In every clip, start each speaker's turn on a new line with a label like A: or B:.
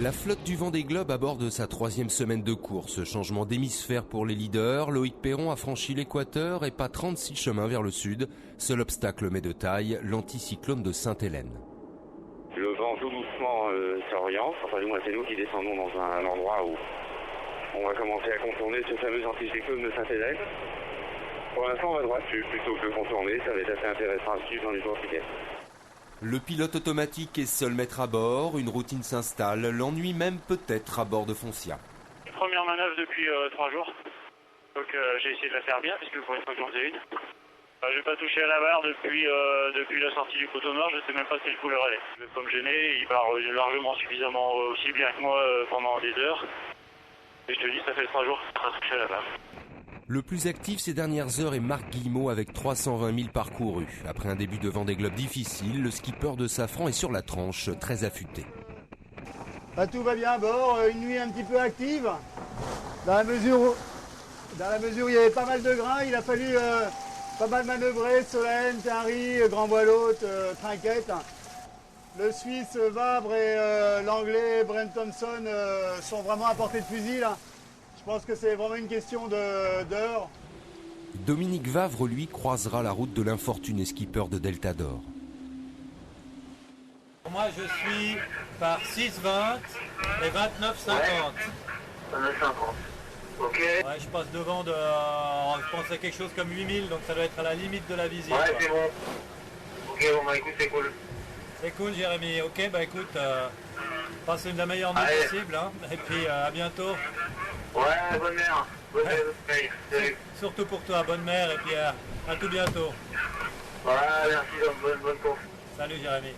A: La flotte du Vendée Globe aborde sa 3e semaine de course. Changement d'hémisphère pour les leaders. Loïc Perron a franchi l'équateur et pas 36 chemins vers le sud. Seul obstacle mais de taille, l'anticyclone de Sainte-Hélène.
B: Le vent tout doucement s'oriente. Enfin, moi, c'est nous qui descendons dans un endroit où on va commencer à contourner ce fameux anticyclone de Sainte-Hélène. Pour l'instant, on va droit dessus plutôt que contourner. Ça va être assez intéressant à suivre dans les jours qui viennent.
A: Le pilote automatique est seul maître à bord, une routine s'installe, l'ennui même peut-être à bord de Foncia.
C: Première manœuvre depuis 3 jours, donc j'ai essayé de la faire bien puisque pour une fois que j'en faisais une. J'ai pas touché à la barre depuis la sortie du coteau nord, je sais même pas quelle couleur elle est. Je vais pas me gêner, il part largement suffisamment aussi bien que moi pendant des heures. Et je te dis, ça fait 3 jours que ça touché à la barre.
A: Le plus actif ces dernières heures est Marc Guillemot avec 320 000 parcourus. Après un début de Vendée Globe difficile, le skipper de Safran est sur la tranche, très affûté.
D: Tout va bien à bord, une nuit un petit peu active. Dans la mesure où il y avait pas mal de grains, il a fallu pas mal manœuvrer, Solène, Tinry, Grand Bois-l'Hôte, Trinquette. Le Suisse Vabre et l'Anglais Brent Thompson sont vraiment à portée de fusil là. Je pense que c'est vraiment une question d'heure.
A: Dominique Vavre, lui, croisera la route de l'infortuné skipper de Delta d'Or.
E: Moi, je suis par 6,20 et 29,50.
B: 29,50. Ok.
E: Ouais, je passe devant je pense à quelque chose comme 8000, donc ça doit être à la limite de la visite.
B: Ouais, c'est bon. Ok, bon, bah écoute, c'est cool.
E: C'est cool, Jérémy. Ok, bah écoute, passe de la meilleure nuit possible, hein, et puis à bientôt.
B: Ouais, bonne mère. Bonne mère. Salut.
E: Surtout pour toi, bonne mère, et puis à tout bientôt.
B: Ouais, merci, bonne course.
E: Salut, Jérémy.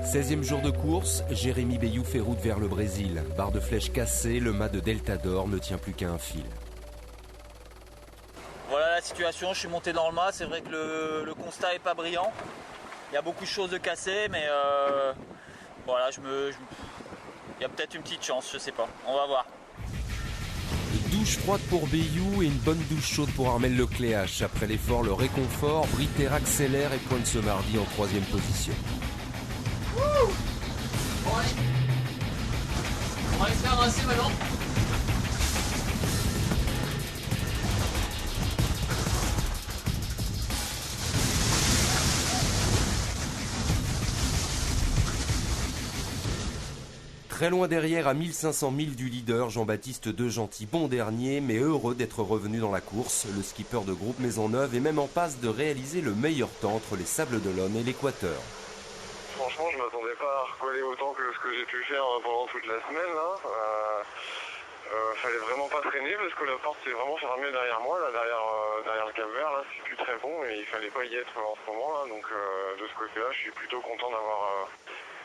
A: 16e jour de course, Jérémy Bayou fait route vers le Brésil. Barre de flèche cassée, le mât de Delta d'Or ne tient plus qu'à un fil.
F: Voilà la situation, je suis monté dans le mât, c'est vrai que le constat est pas brillant. Il y a beaucoup de choses de cassées, mais voilà, il y a peut-être une petite chance, je sais pas, on va voir.
A: Douche froide pour Bayou et une bonne douche chaude pour Armel Lecléache. Après l'effort, le réconfort, Britair accélère et pointe ce mardi en 3e position.
G: Bon, allez. On va aller se faire rincer maintenant.
A: Très loin derrière, à 1500 milles du leader, Jean-Baptiste Degentil, bon dernier, mais heureux d'être revenu dans la course. Le skipper de groupe Maisonneuve est même en passe de réaliser le meilleur temps entre les Sables d'Olonne et l'Équateur.
B: Franchement, je m'attendais pas à recoller autant que ce que j'ai pu faire pendant toute la semaine. Là. Fallait vraiment pas traîner parce que la porte s'est vraiment fermée derrière moi, là, derrière le Cap-Vert. Là, c'est plus très bon et il fallait pas y être en ce moment. Là, donc de ce côté-là, je suis plutôt content d'avoir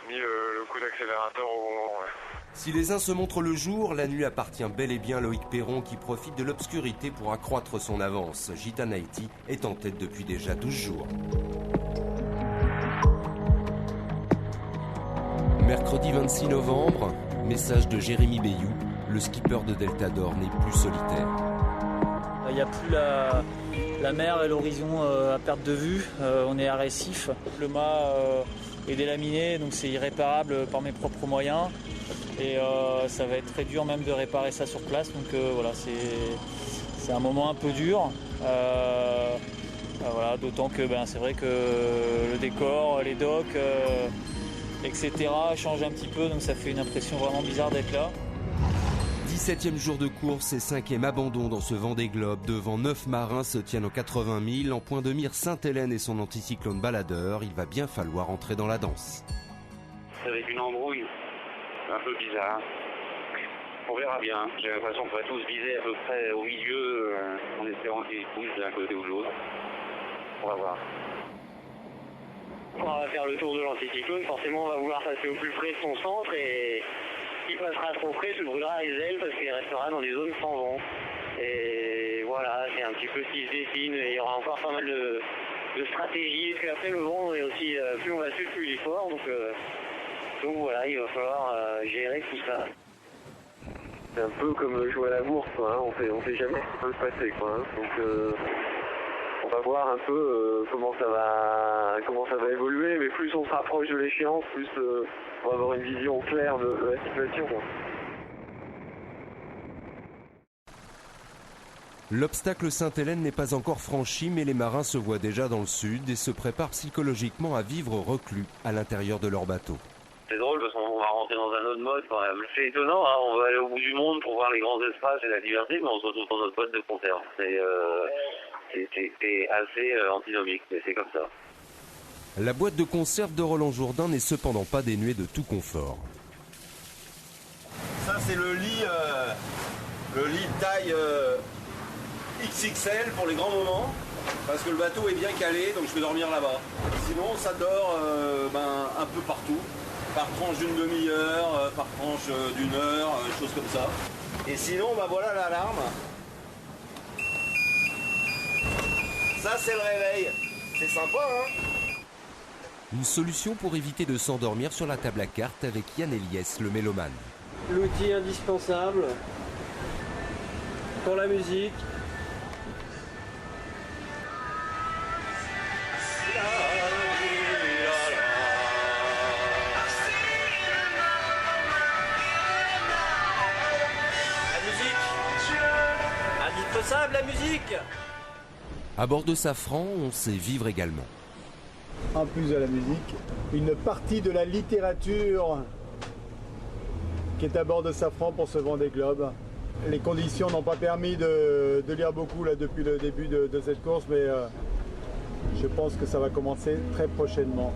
B: mis le coup d'accélérateur au bon moment. Ouais.
A: Si les uns se montrent le jour, la nuit appartient bel et bien à Loïc Perron qui profite de l'obscurité pour accroître son avance. Gitana Haiti est en tête depuis déjà 12 jours. Mercredi 26 novembre, message de Jérémy Bayou, le skipper de Delta d'Or n'est plus solitaire.
F: Il n'y a plus la mer et l'horizon à perte de vue, on est à récif. Le mât est délaminé, donc c'est irréparable par mes propres moyens. Et ça va être très dur même de réparer ça sur place, donc voilà, c'est un moment un peu dur. Voilà, d'autant que c'est vrai que le décor, les docks, etc. change un petit peu, donc ça fait une impression vraiment bizarre d'être là.
A: 17e jour de course et 5e abandon dans ce Vendée Globe. Devant 9 marins se tiennent aux 80 000. En point de mire Sainte-Hélène et son anticyclone baladeur. Il va bien falloir entrer dans la danse.
B: Avec une embrouille un peu bizarre. On verra bien. J'ai l'impression qu'on va tous viser à peu près au milieu en espérant qu'ils poussent d'un côté ou de l'autre. On va voir. On va faire le tour de l'anticyclone. Forcément, on va vouloir passer au plus près de son centre et qui passera trop près se brûlera les ailes parce qu'il restera dans des zones sans vent. Et voilà, c'est un petit peu ce qui se dessine. Et il y aura encore pas mal de stratégies. Parce qu'après, le vent est aussi, plus on va suivre, plus il est fort. Donc voilà, il va falloir gérer tout ça. C'est un peu comme jouer à la bourse, quoi, hein. On fait jamais ce qui peut se passer, quoi, hein. Donc va voir un peu comment ça va évoluer, mais plus on se rapproche de l'échéance, plus on va avoir une vision claire de la situation, quoi.
A: L'obstacle Sainte-Hélène n'est pas encore franchi, mais les marins se voient déjà dans le sud et se préparent psychologiquement à vivre reclus à l'intérieur de leur bateau.
B: C'est drôle parce qu'on va rentrer dans un autre mode quand même. C'est étonnant, hein, on va aller au bout du monde pour voir les grands espaces et la diversité, mais on se retrouve dans notre boîte de conserve. C'est assez antinomique, mais c'est comme ça.
A: La boîte de conserve de Roland Jourdain n'est cependant pas dénuée de tout confort.
H: Ça c'est le lit taille XXL pour les grands moments, parce que le bateau est bien calé, donc je peux dormir là-bas. Sinon ça dort un peu partout, par tranche d'une demi-heure, par tranche d'une heure, choses comme ça. Et sinon voilà l'alarme. Ça c'est le réveil, c'est sympa hein.
A: Une solution pour éviter de s'endormir sur la table à cartes avec Yann Eliès, le mélomane.
I: L'outil indispensable pour la musique.
E: La musique.
A: À bord de Safran, on sait vivre également.
D: En plus de la musique, une partie de la littérature qui est à bord de Safran pour ce Vendée Globe. Les conditions n'ont pas permis de lire beaucoup là, depuis le début de cette course, mais je pense que ça va commencer très prochainement.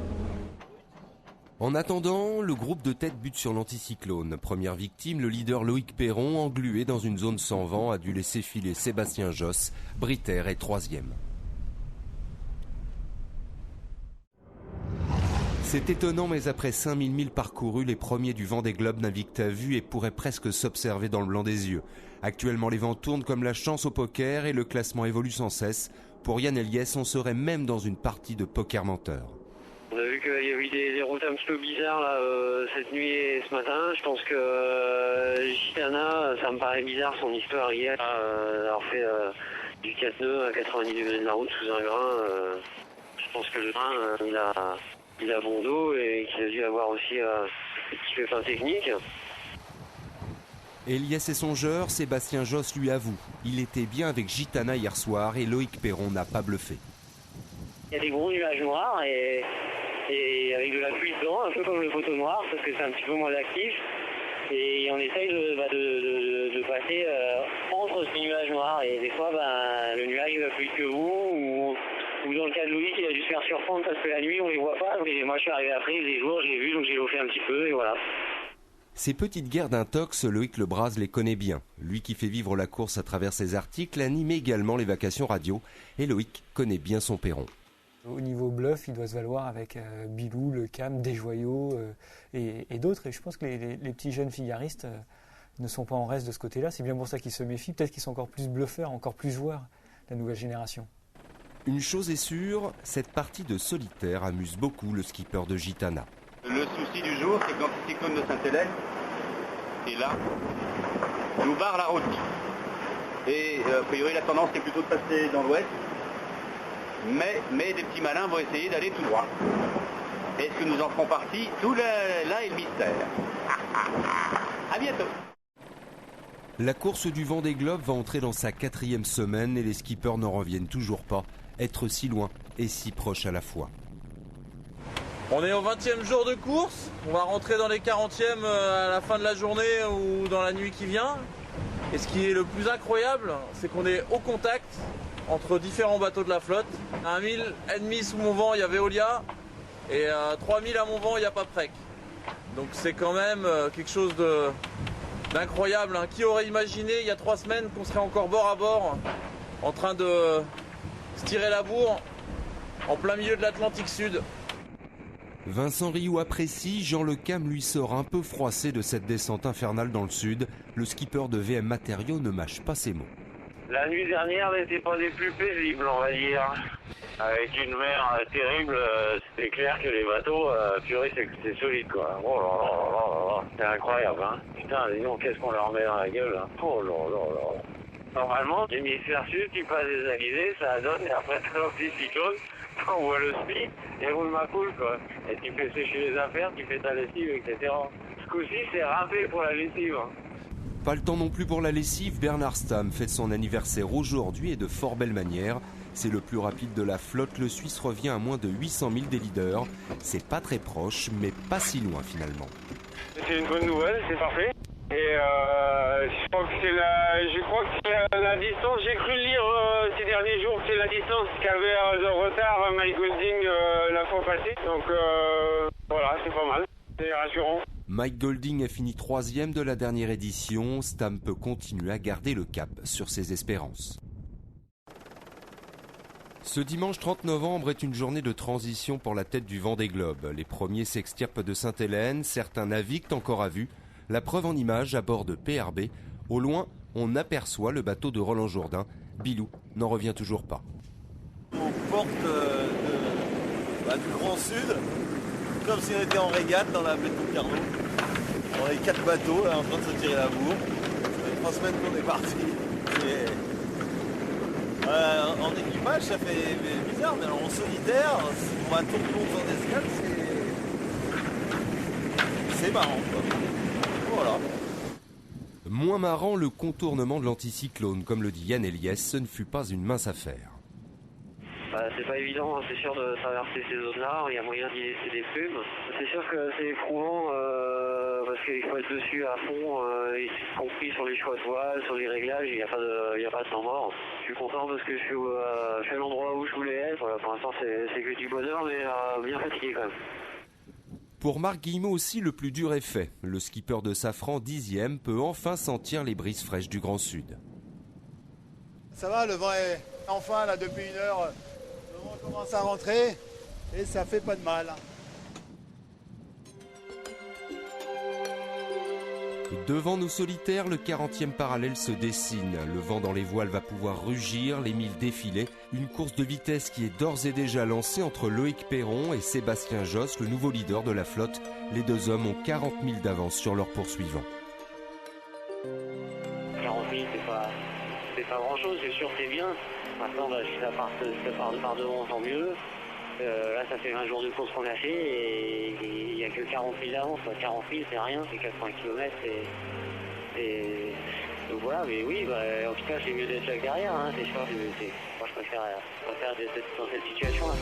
A: En attendant, le groupe de tête bute sur l'anticyclone. Première victime, le leader Loïc Perron, englué dans une zone sans vent, a dû laisser filer Sébastien Josse. Britter est troisième. C'est étonnant, mais après 5000 milles parcourus, les premiers du Vendée Globe naviguent à vue et pourraient presque s'observer dans le blanc des yeux. Actuellement, les vents tournent comme la chance au poker et le classement évolue sans cesse. Pour Yann Eliès, on serait même dans une partie de poker menteur.
B: On a vu qu'il y avait des routes un petit peu bizarres là, cette nuit et ce matin. Je pense que Gitana, ça me paraît bizarre son histoire hier, avoir fait du 4 nœuds à 90 degrés de la route sous un grain. Je pense que le train, il a bon dos et qu'il a dû avoir aussi des petits pépins techniques.
A: Eliès est songeur, Sébastien Josse lui avoue. Il était bien avec Gitana hier soir et Loïc Perron n'a pas bluffé.
B: Il y a des gros nuages noirs et avec de la pluie dedans, un peu comme le photo noir, parce que c'est un petit peu moins actif. Et on essaye de passer entre ces nuages noirs. Et des fois, le nuage il va plus vite que vous, ou dans le cas de Loïc, il a dû se faire surprendre parce que la nuit, on les voit pas. Mais moi, je suis arrivé après, les jours, je l'ai vu, donc j'ai chauffé un petit peu, et voilà.
A: Ces petites guerres d'intox, Loïc Lebras les connaît bien. Lui qui fait vivre la course à travers ses articles anime également les vacations radio. Et Loïc connaît bien son Perron.
J: Au niveau bluff, il doit se valoir avec Bilou, Le Cam, Desjoyaux et d'autres. Et je pense que les petits jeunes figaristes ne sont pas en reste de ce côté-là. C'est bien pour ça qu'ils se méfient. Peut-être qu'ils sont encore plus bluffeurs, encore plus joueurs, la nouvelle génération.
A: Une chose est sûre, cette partie de solitaire amuse beaucoup le skipper de Gitana.
K: Le souci du jour, c'est que l'anticyclone de Sainte-Hélène est là, nous barre la route. Et a priori, la tendance est plutôt de passer dans l'ouest. Mais des petits malins vont essayer d'aller tout droit. Est-ce que nous en ferons partie? Tout là est le mystère. À bientôt.
A: La course du Vendée Globe va entrer dans sa 4e semaine et les skippers n'en reviennent toujours pas. Être si loin et si proche à la fois.
L: On est au 20e jour de course. On va rentrer dans les 40e à la fin de la journée ou dans la nuit qui vient. Et ce qui est le plus incroyable, c'est qu'on est au contact entre différents bateaux de la flotte. À 1000,5 sous mon vent, il y a Veolia, et à 3000 à mon vent, il y a Paprec. Donc c'est quand même quelque chose d'incroyable. Qui aurait imaginé il y a 3 semaines qu'on serait encore bord à bord, en train de se tirer la bourre, en plein milieu de l'Atlantique Sud.
A: Vincent Rioux apprécie, Jean Le Cam lui sort un peu froissé de cette descente infernale dans le sud. Le skipper de VM Matériaux ne mâche pas ses mots.
B: La nuit dernière n'était pas des plus paisibles, on va dire. Avec une mer terrible, c'est clair que les bateaux, purée, c'est solide, quoi. Oh là là là là là, c'est incroyable, hein. Putain, dis donc, qu'est-ce qu'on leur met dans la gueule, hein. Oh là là là. Normalement, l'hémisphère sud, tu passes des alizés, ça donne, et après t'as l'anticyclone, t'envoies le SPI, et roule ma coule, quoi. Et tu fais sécher les affaires, tu fais ta lessive, etc. Ce coup-ci, c'est râpé pour la lessive. Hein.
A: Pas le temps non plus pour la lessive, Bernard Stamm fête son anniversaire aujourd'hui et de fort belle manière. C'est le plus rapide de la flotte, le Suisse revient à moins de 800 000 des leaders. C'est pas très proche, mais pas si loin finalement.
C: C'est une bonne nouvelle, c'est parfait. Et je crois que c'est la distance, j'ai cru lire ces derniers jours, c'est la distance qu'avait de retard Mike Golding la fois passée. Donc voilà, c'est pas mal, c'est rassurant.
A: Mike Golding a fini 3e de la dernière édition. Stamm peut continuer à garder le cap sur ses espérances. Ce dimanche 30 novembre est une journée de transition pour la tête du Vendée Globe. Les premiers s'extirpent de Sainte-Hélène, certains naviguent encore à vue. La preuve en images à bord de PRB. Au loin, on aperçoit le bateau de Roland Jourdain. Bilou n'en revient toujours pas.
L: Aux portes du Grand Sud, comme si on était en régate dans la baie de Concarneau. On est 4 bateaux là, en train de se tirer la bourre. Ça fait 3 semaines qu'on est parti. En équipage, ça fait bizarre, mais alors en solitaire, on va tourner en escale, c'est marrant, quoi. Voilà.
A: Moins marrant, le contournement de l'anticyclone. Comme le dit Yann Eliès, ce ne fut pas une mince affaire.
B: C'est pas évident, c'est sûr, de traverser ces zones-là. Il y a moyen d'y laisser des plumes. C'est sûr que c'est éprouvant parce qu'il faut être dessus à fond, y compris sur les choix de voile, sur les réglages. Il n'y a pas de temps mort. Je suis content parce que je suis à l'endroit où je voulais être. Voilà, pour l'instant, c'est que du bonheur, mais bien fatigué quand même.
A: Pour Marc Guillemot aussi, le plus dur est fait. Le skipper de Safran, 10e, peut enfin sentir les brises fraîches du Grand Sud.
D: Ça va, le vent est enfin là depuis 1 heure. Le vent commence à rentrer et ça fait pas de mal.
A: Devant nos solitaires, le 40e parallèle se dessine. Le vent dans les voiles va pouvoir rugir, les milles défiler. Une course de vitesse qui est d'ores et déjà lancée entre Loïc Perron et Sébastien Josse, le nouveau leader de la flotte. Les deux hommes ont 40 000 d'avance sur leurs poursuivants.
B: 40 000, c'est pas grand-chose, c'est sûr, c'est bien. Maintenant, si ça part devant, tant mieux. Là, ça fait 20 jours de course qu'on a fait et il n'y a que 40 000 d'avance. 40 000, c'est rien, c'est 80 km. Donc voilà, mais oui, en tout cas, c'est mieux d'être là que derrière, hein, c'est sûr. Moi, je préfère être dans cette situation-là.